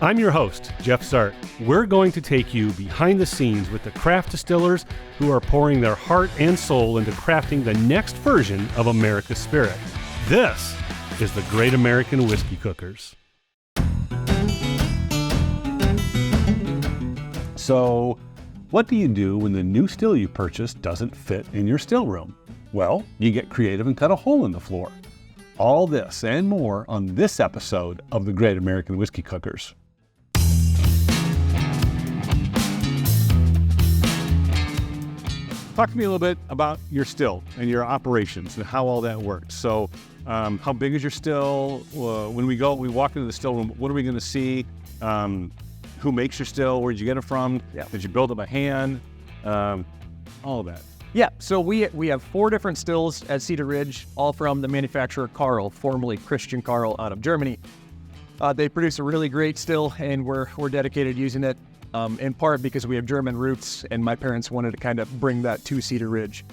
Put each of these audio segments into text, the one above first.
I'm your host, Jeff Sart. We're going to take you behind the scenes with the craft distillers who are pouring their heart and soul into crafting the next version of America's spirit. This is the Great American Whiskey Cookers. So, what do you do when the new still you purchased doesn't fit in your still room? Well, you get creative and cut a hole in the floor. All this and more on this episode of the Great American Whiskey Cookers. Talk to me a little bit about your still and your operations and how all that works. So, how big is your still? When we walk into the still room, what are we going to see? Who makes your still? Where did you get it from? Yeah. Did you build it by hand? All of that. Yeah, so we have 4 different stills at Cedar Ridge, all from the manufacturer Carl, formerly Christian Carl out of Germany. They produce a really great still, and we're dedicated to using it. In part because we have German roots, and my parents wanted to kind of bring that to Cedar Ridge.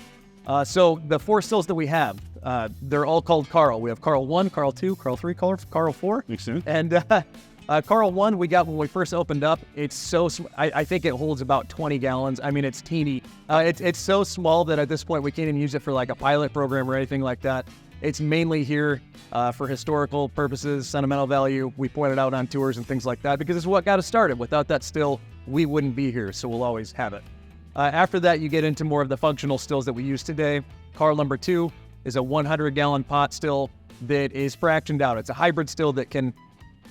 So the 4 stills that we have, they're all called Carl. We have Carl 1, Carl 2, Carl 3, Carl 4. Makes sense. And Carl 1 we got when we first opened up. It's so I think it holds about 20 gallons. I mean, it's teeny. It's so small that at this point we can't even use it for like a pilot program or anything like that. It's mainly here for historical purposes, sentimental value. We point it out on tours and things like that because it's what got us started. Without that still, we wouldn't be here, so we'll always have it. After that, you get into more of the functional stills that we use today. Carl number 2 is a 100-gallon pot still that is fractioned out. It's a hybrid still that can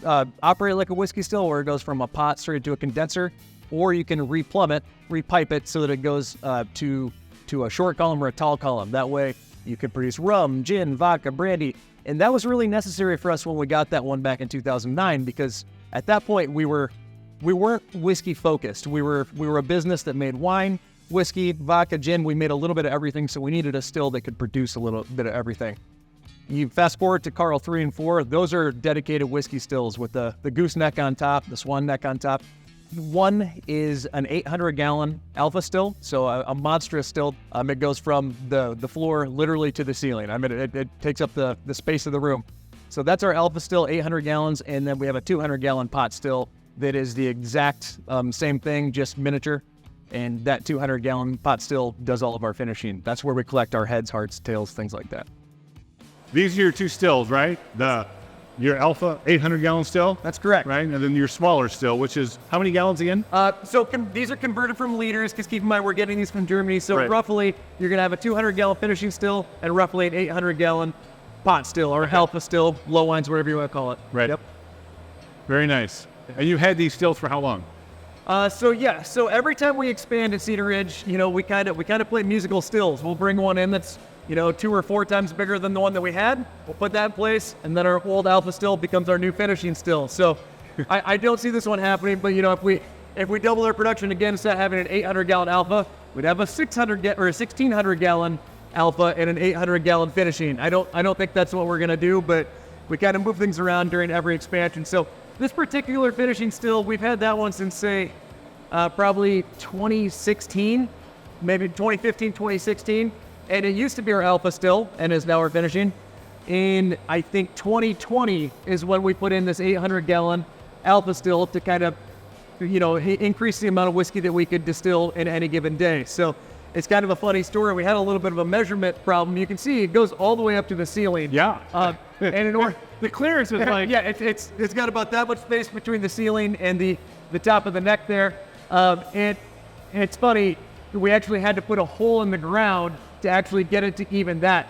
operate like a whiskey still, where it goes from a pot straight to a condenser, or you can replumb it, repipe it so that it goes to a short column or a tall column. That way, you can produce rum, gin, vodka, brandy, and that was really necessary for us when we got that one back in 2009, because at that point we weren't whiskey focused. We were a business that made wine, whiskey, vodka, gin. We made a little bit of everything, so we needed a still that could produce a little bit of everything. You fast forward to Carl 3 and 4, those are dedicated whiskey stills with the gooseneck on top, the swan neck on top. One is an 800-gallon alpha still, so a monstrous still. It goes from the floor literally to the ceiling. I mean, it takes up the space of the room. So that's our alpha still, 800 gallons, and then we have a 200-gallon pot still that is the exact same thing, just miniature. And that 200-gallon pot still does all of our finishing. That's where we collect our heads, hearts, tails, things like that. These are your 2 stills, right? Your Alpha 800-gallon still? That's correct. Right? And then your smaller still, which is how many gallons again? These are converted from liters, because keep in mind we're getting these from Germany. So right. Roughly, you're going to have a 200-gallon finishing still and roughly an 800-gallon pot still, or Alpha still, low wines, whatever you want to call it. Right. Yep. Very nice. And you've had these stills for how long? So every time we expand at Cedar Ridge, we kind of play musical stills. We'll bring one in that's 2 or 4 times bigger than the one that we had. We'll put that in place, and then our old alpha still becomes our new finishing still. So I don't see this one happening, but if we double our production again, instead of having an 800-gallon alpha, we'd have a 1600-gallon alpha and an 800-gallon finishing. I don't think that's what we're gonna do, but we kind of move things around during every expansion. So this particular finishing still, we've had that one since probably 2016, maybe 2015, 2016. And it used to be our alpha still, and is now our finishing. And I think 2020 is when we put in this 800-gallon alpha still to kind of, increase the amount of whiskey that we could distill in any given day. So it's kind of a funny story. We had a little bit of a measurement problem. You can see it goes all the way up to the ceiling. Yeah. And in order, the clearance is like... Yeah, it's got about that much space between the ceiling and the top of the neck there. And it's funny, we actually had to put a hole in the ground to actually get it to even that.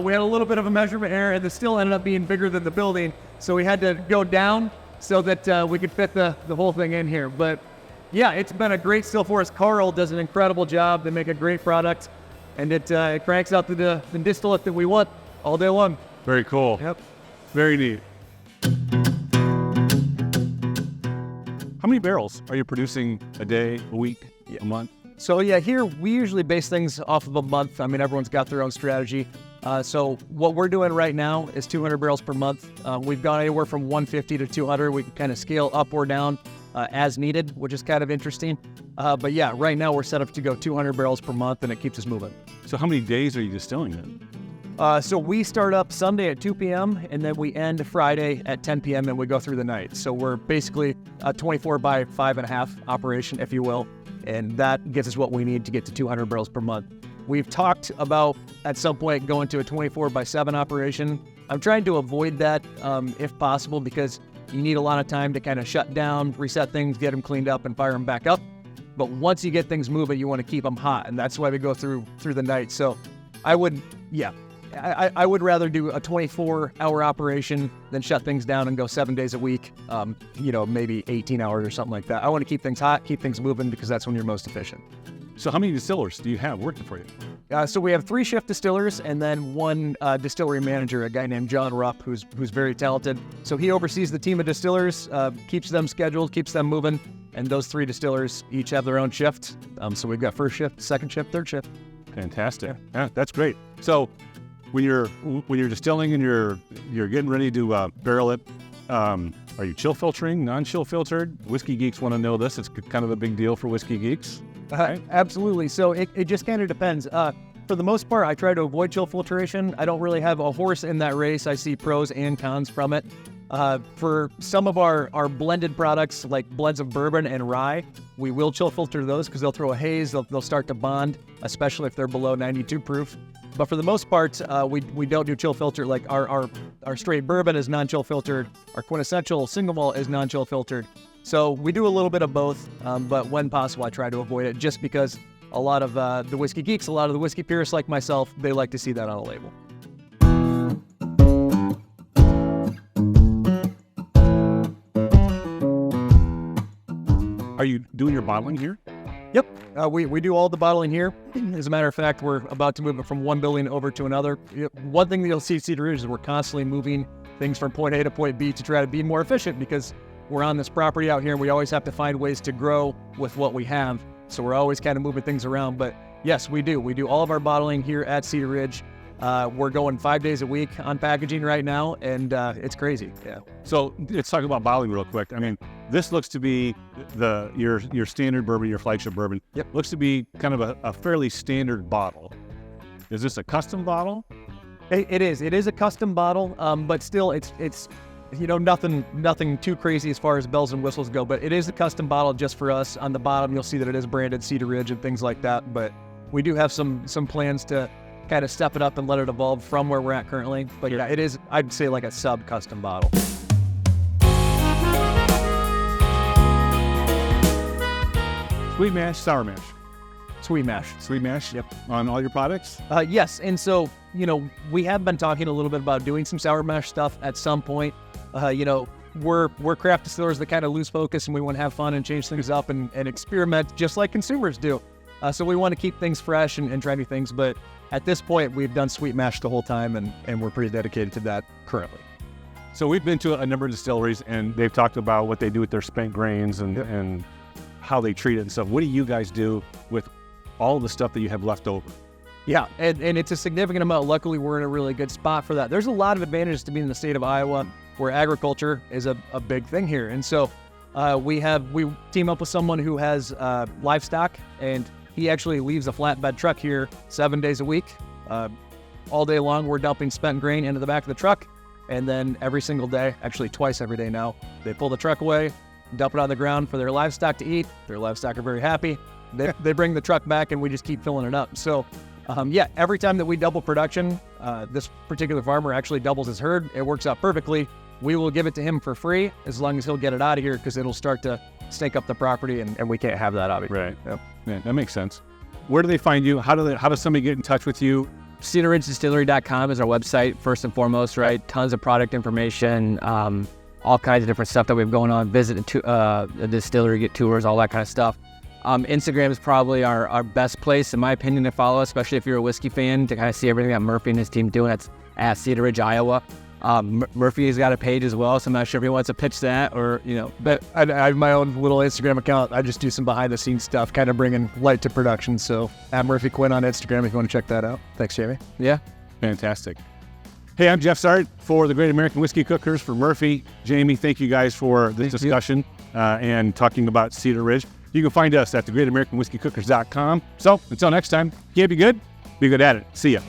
We had a little bit of a measurement error, and the still ended up being bigger than the building, so we had to go down so that we could fit the whole thing in here. But yeah, it's been a great still for us. Carl does an incredible job. They make a great product, and it cranks out the distillate that we want all day long. Very cool. Yep. Very neat. How many barrels are you producing a day, a week, a month? So yeah, here we usually base things off of a month. I mean, everyone's got their own strategy. So what we're doing right now is 200 barrels per month. We've gone anywhere from 150 to 200. We can kind of scale up or down as needed, which is kind of interesting. But yeah, right now we're set up to go 200 barrels per month, and it keeps us moving. So how many days are you distilling then? So we start up Sunday at 2 p.m. and then we end Friday at 10 p.m. and we go through the night. So we're basically a 24 by 5.5 operation, if you will, and that gives us what we need to get to 200 barrels per month. We've talked about at some point going to a 24 by 7 operation. I'm trying to avoid that if possible, because you need a lot of time to kind of shut down, reset things, get them cleaned up, and fire them back up. But once you get things moving, you want to keep them hot, and that's why we go through the night. So I would rather do a 24-hour operation than shut things down and go 7 days a week, maybe 18 hours or something like that. I want to keep things hot, keep things moving, because that's when you're most efficient. So how many distillers do you have working for you? So we have 3 shift distillers and then 1 distillery manager, a guy named John Rupp, who's very talented. So he oversees the team of distillers, keeps them scheduled, keeps them moving, and those 3 distillers each have their own shift. So we've got first shift, second shift, third shift. Fantastic. Yeah, that's great. So when you're distilling and you're getting ready to barrel it, are you chill filtering, non-chill filtered? Whiskey geeks want to know this. It's kind of a big deal for whiskey geeks. Absolutely. So it just kind of depends. For the most part, I try to avoid chill filtration. I don't really have a horse in that race. I see pros and cons from it. For some of our blended products, like blends of bourbon and rye, we will chill filter those because they'll throw a haze. They'll start to bond, especially if they're below 92 proof. But for the most part, we don't do chill filter. Like our straight bourbon is non-chill filtered. Our quintessential single malt is non-chill filtered. So we do a little bit of both, but when possible, I try to avoid it just because a lot of the whiskey geeks, a lot of the whiskey purists like myself, they like to see that on a label. Are you doing your bottling here? Yep, we do all the bottling here. As a matter of fact, we're about to move it from one building over to another. One thing that you'll see at Cedar Ridge is we're constantly moving things from point A to point B to try to be more efficient, because we're on this property out here and we always have to find ways to grow with what we have. So we're always kind of moving things around. But yes, we do. We do all of our bottling here at Cedar Ridge. We're going 5 days a week on packaging right now, and it's crazy. Yeah. So let's talk about bottling real quick. I mean, this looks to be your standard bourbon, your flagship bourbon. Yep. Looks to be kind of a fairly standard bottle. Is this a custom bottle? It is. It is a custom bottle, but still, it's nothing too crazy as far as bells and whistles go. But it is a custom bottle just for us. On the bottom, you'll see that it is branded Cedar Ridge and things like that. But we do have some plans to kind of step it up and let it evolve from where we're at currently. But yeah, it is, I'd say, like a sub-custom bottle. Sweet mash, sour mash. Sweet mash. Sweet mash? Yep. On all your products? Yes, and so, we have been talking a little bit about doing some sour mash stuff at some point. We're craft distillers that kind of lose focus, and we want to have fun and change things up and experiment just like consumers do. So we want to keep things fresh and try new things, but at this point, we've done sweet mash the whole time, and we're pretty dedicated to that currently. So we've been to a number of distilleries, and they've talked about what they do with their spent grains and how they treat it and stuff. What do you guys do with all the stuff that you have left over? Yeah, and it's a significant amount. Luckily, we're in a really good spot for that. There's a lot of advantages to being in the state of Iowa, where agriculture is a big thing here. And so we team up with someone who has livestock, and he actually leaves a flatbed truck here 7 days a week. All day long, we're dumping spent grain into the back of the truck. And then every single day, actually twice every day now, they pull the truck away, dump it on the ground for their livestock to eat. Their livestock are very happy. They bring the truck back, and we just keep filling it up. So every time that we double production, this particular farmer actually doubles his herd. It works out perfectly. We will give it to him for free as long as he'll get it out of here, because it'll start to stake up the property, and we can't have that out of here. Right. Yep. Yeah, that makes sense. Where do they find you? How does somebody get in touch with you? CedarRidgeDistillery.com is our website, first and foremost, right? Tons of product information, all kinds of different stuff that we have going on. Visit the distillery, get tours, all that kind of stuff. Instagram is probably our best place, in my opinion, to follow, especially if you're a whiskey fan, to kind of see everything that Murphy and his team doing. That's at Cedar Ridge, Iowa. Murphy has got a page as well, so I'm not sure if he wants to pitch that or, But I have my own little Instagram account. I just do some behind-the-scenes stuff, kind of bringing light to production. So at Murphy Quinn on Instagram if you want to check that out. Thanks, Jamie. Yeah. Fantastic. Hey, I'm Jeff Sart for the Great American Whiskey Cookers for Murphy. Jamie, thank you guys for this discussion and talking about Cedar Ridge. You can find us at thegreatamericanwhiskeycookers.com. So until next time, can't be good at it. See ya.